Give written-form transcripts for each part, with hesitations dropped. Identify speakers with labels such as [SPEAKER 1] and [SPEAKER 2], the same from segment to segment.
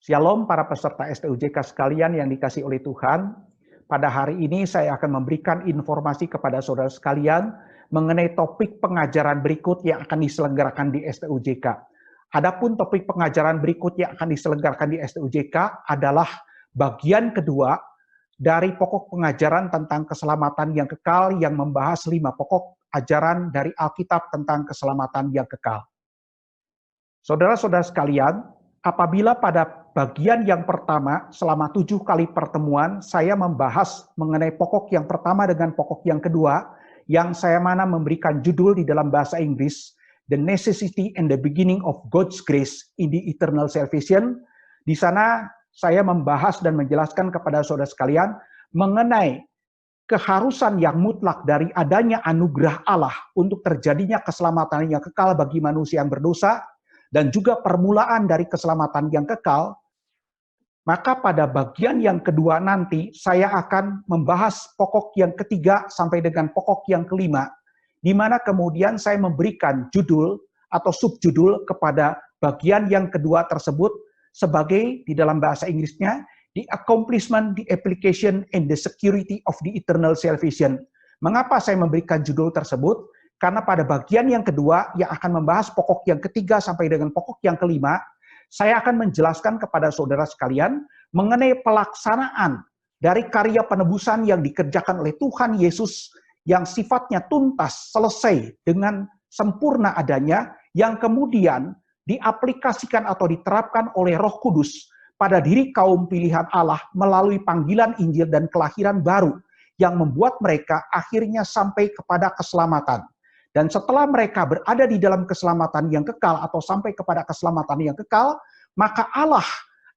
[SPEAKER 1] Shalom para peserta STUJK sekalian yang dikasihi oleh Tuhan. Pada hari ini saya akan memberikan informasi kepada saudara sekalian mengenai topik pengajaran berikut yang akan diselenggarakan di STUJK. Adapun topik pengajaran berikut yang akan diselenggarakan di STUJK adalah bagian kedua dari pokok pengajaran tentang keselamatan yang kekal yang membahas 5 pokok ajaran dari Alkitab tentang keselamatan yang kekal. Saudara-saudara sekalian, apabila pada bagian yang pertama selama 7 kali pertemuan saya membahas mengenai pokok yang pertama dengan pokok yang kedua, yang saya mana memberikan judul di dalam bahasa Inggris, The Necessity and the Beginning of God's Grace in the Eternal Salvation. Di sana saya membahas dan menjelaskan kepada saudara sekalian mengenai keharusan yang mutlak dari adanya anugerah Allah untuk terjadinya keselamatan yang kekal bagi manusia yang berdosa, dan juga permulaan dari keselamatan yang kekal. Maka pada bagian yang kedua nanti saya akan membahas pokok yang ketiga sampai dengan pokok yang kelima, di mana kemudian saya memberikan judul atau subjudul kepada bagian yang kedua tersebut sebagai di dalam bahasa Inggrisnya The Accomplishment, the Application, and the Security of the Eternal Salvation. Mengapa saya memberikan judul tersebut? Karena pada bagian yang kedua yang akan membahas pokok yang ketiga sampai dengan pokok yang kelima, saya akan menjelaskan kepada saudara sekalian mengenai pelaksanaan dari karya penebusan yang dikerjakan oleh Tuhan Yesus yang sifatnya tuntas, selesai dengan sempurna adanya, yang kemudian diaplikasikan atau diterapkan oleh Roh Kudus pada diri kaum pilihan Allah melalui panggilan Injil dan kelahiran baru yang membuat mereka akhirnya sampai kepada keselamatan. Dan setelah mereka berada di dalam keselamatan yang kekal atau sampai kepada keselamatan yang kekal, maka Allah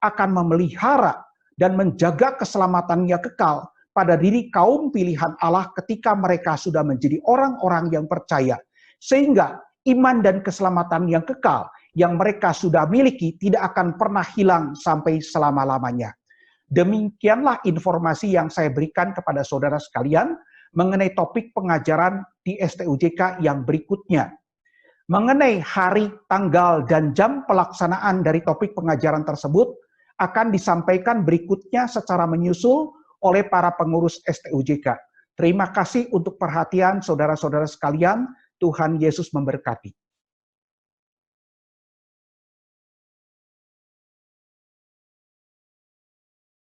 [SPEAKER 1] akan memelihara dan menjaga keselamatan yang kekal pada diri kaum pilihan Allah ketika mereka sudah menjadi orang-orang yang percaya. Sehingga iman dan keselamatan yang kekal yang mereka sudah miliki tidak akan pernah hilang sampai selama-lamanya. Demikianlah informasi yang saya berikan kepada saudara sekalian mengenai topik pengajaran di STUJK yang berikutnya. Mengenai hari, tanggal, dan jam pelaksanaan dari topik pengajaran tersebut akan disampaikan berikutnya secara menyusul oleh para pengurus STUJK. Terima kasih untuk perhatian saudara-saudara sekalian. Tuhan Yesus memberkati.